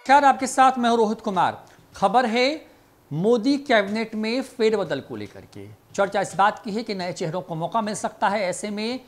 खैर, आपके साथ मैं हूं रोहित कुमार। खबर है मोदी कैबिनेट में फेरबदल को लेकर के चर्चा इस बात की है कि नए चेहरों को मौका मिल सकता है। ऐसे में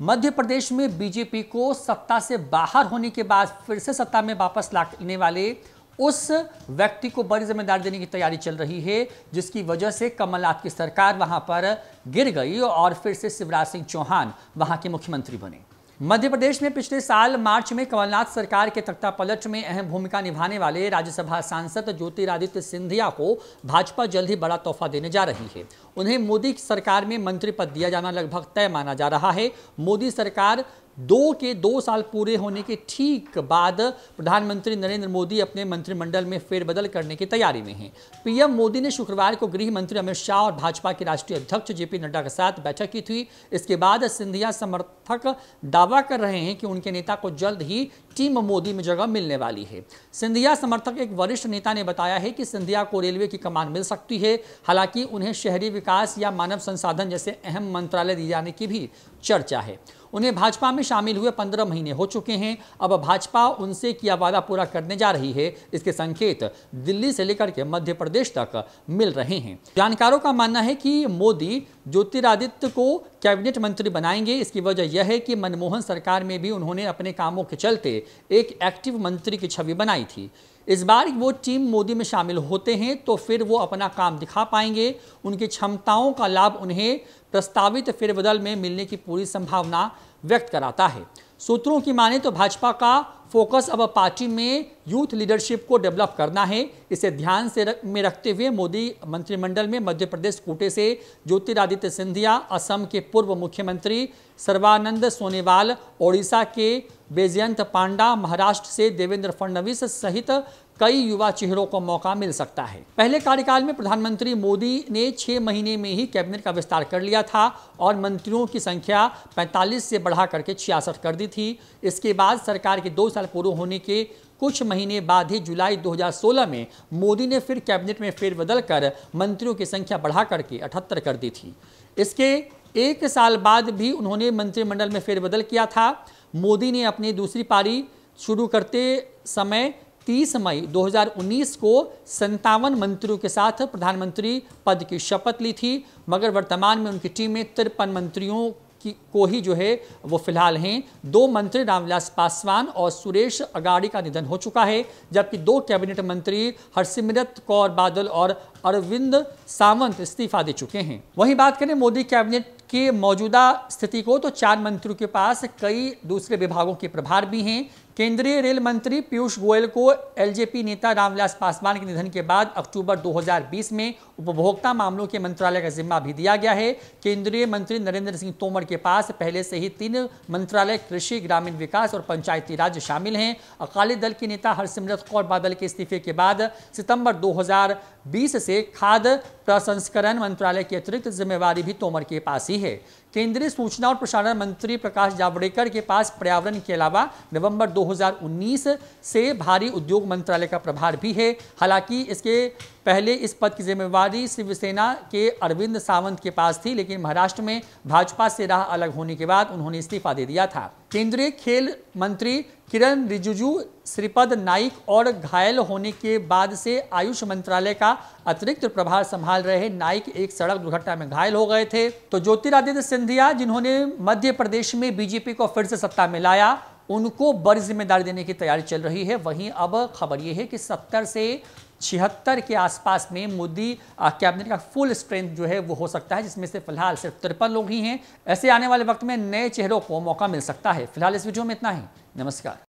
मध्य प्रदेश में बीजेपी को सत्ता से बाहर होने के बाद फिर से सत्ता में वापस लाने वाले उस व्यक्ति को बड़ी जिम्मेदारी देने की तैयारी चल रही है, जिसकी वजह से कमलनाथ की सरकार वहां पर गिर गई और फिर से शिवराज सिंह चौहान वहां के मुख्यमंत्री बने। मध्य प्रदेश में पिछले साल मार्च में कमलनाथ सरकार के तख्तापलट में अहम भूमिका निभाने वाले राज्यसभा सांसद ज्योतिरादित्य सिंधिया को भाजपा जल्द ही बड़ा तोहफा देने जा रही है। उन्हें मोदी सरकार में मंत्री पद दिया जाना लगभग तय माना जा रहा है। मोदी सरकार 2 साल पूरे होने के ठीक बाद प्रधानमंत्री नरेंद्र मोदी अपने मंत्रिमंडल में फेरबदल करने की तैयारी में हैं। पीएम मोदी ने शुक्रवार को गृह मंत्री अमित शाह और भाजपा के राष्ट्रीय अध्यक्ष जेपी नड्डा के साथ बैठक की थी। इसके बाद सिंधिया समर्थक दावा कर रहे हैं कि उनके नेता को जल्द ही टीम मोदी में जगह मिलने वाली है। सिंधिया समर्थक एक वरिष्ठ नेता ने बताया है कि सिंधिया को रेलवे की कमान मिल सकती है। हालांकि उन्हें शहरी विकास या मानव संसाधन जैसे अहम मंत्रालय दिए जाने की भी चर्चा है। उन्हें भाजपा में शामिल हुए 15 महीने हो चुके हैं। अब भाजपा उनसे किया वादा पूरा करने जा रही है। इसके संकेत दिल्ली से लेकर के मध्य प्रदेश तक मिल रहे हैं। जानकारों का मानना है कि मोदी ज्योतिरादित्य को कैबिनेट मंत्री बनाएंगे। इसकी वजह यह है कि मनमोहन सरकार में भी उन्होंने अपने कामों के चलते एक एक्टिव मंत्री की छवि बनाई थी। इस बार वो टीम मोदी में शामिल होते हैं तो फिर वो अपना काम दिखा पाएंगे। उनकी क्षमताओं का लाभ उन्हें प्रस्तावित फेरबदल में मिलने की पूरी संभावना व्यक्त कराता है। सूत्रों की माने तो भाजपा का फोकस अब पार्टी में यूथ लीडरशिप को डेवलप करना है। इसे ध्यान में रखते हुए मोदी मंत्रिमंडल में मध्य प्रदेश कोटे से ज्योतिरादित्य सिंधिया, असम के पूर्व मुख्यमंत्री सर्बानंद सोनोवाल, ओडिशा के बैजयंत पांडा, महाराष्ट्र से देवेंद्र फडणवीस सहित कई युवा चेहरों को मौका मिल सकता है। पहले कार्यकाल में प्रधानमंत्री मोदी ने 6 महीने में ही कैबिनेट का विस्तार कर लिया था और मंत्रियों की संख्या 45 से बढ़ा करके 66 कर दी थी। इसके बाद सरकार के 2 साल पूरे होने के कुछ महीने बाद ही जुलाई 2016 में मोदी ने फिर कैबिनेट में फेरबदल कर मंत्रियों की संख्या बढ़ा करके 78 कर दी थी। इसके 1 साल बाद भी उन्होंने मंत्रिमंडल में फेरबदल किया था। मोदी ने अपनी दूसरी पारी शुरू करते समय 30 मई 2019 को 57 मंत्रियों के साथ प्रधानमंत्री पद की शपथ ली थी, मगर वर्तमान में उनकी टीम में 53 मंत्रियों को ही जो है वो फिलहाल हैं। 2 मंत्री रामविलास पासवान और सुरेश अगाड़ी का निधन हो चुका है, जबकि 2 कैबिनेट मंत्री हरसिमरत कौर बादल और अरविंद सावंत इस्तीफा दे चुके हैं। वहीं बात करें मोदी कैबिनेट की मौजूदा स्थिति को तो 4 मंत्रियों के पास कई दूसरे विभागों के प्रभार भी हैं। केंद्रीय रेल मंत्री पीयूष गोयल को एलजेपी नेता रामविलास पासवान के निधन के बाद अक्टूबर 2020 में उपभोक्ता मामलों के मंत्रालय का जिम्मा भी दिया गया है। केंद्रीय मंत्री नरेंद्र सिंह तोमर के पास पहले से ही 3 मंत्रालय कृषि, ग्रामीण विकास और पंचायती राज शामिल हैं। अकाली दल की नेता हरसिमरत कौर बादल के इस्तीफे के बाद सितंबर 2020 से खाद्य प्रसंस्करण मंत्रालय की अतिरिक्त जिम्मेवारी भी तोमर के पास ही है। केंद्रीय सूचना और प्रसारण मंत्री प्रकाश जावड़ेकर के पास पर्यावरण के अलावा नवंबर 2019 से भारी उद्योग मंत्रालय का प्रभार भी है। हालांकि इसके पहले इस पद की जिम्मेवारी शिवसेना के अरविंद सावंत के पास थी, लेकिन महाराष्ट्र में भाजपा से राह अलग होने के बाद उन्होंने इस्तीफा दे दिया था। केंद्रीय खेल मंत्री किरण रिजिजू श्रीपद नाइक और घायल होने के बाद से आयुष मंत्रालय का अतिरिक्त प्रभार संभाल रहे नाइक एक सड़क दुर्घटना में घायल हो गए थे। तो ज्योतिरादित्य सिंधिया, जिन्होंने मध्य प्रदेश में बीजेपी को फिर से सत्ता में लाया, उनको बड़ी जिम्मेदारी देने की तैयारी चल रही है। वहीं अब खबर यह है कि 70 से 76 के आसपास में मोदी कैबिनेट का फुल स्ट्रेंथ जो है वो हो सकता है, जिसमें से फिलहाल सिर्फ 53 लोग ही हैं। ऐसे आने वाले वक्त में नए चेहरों को मौका मिल सकता है। फिलहाल इस वीडियो में इतना ही। नमस्कार।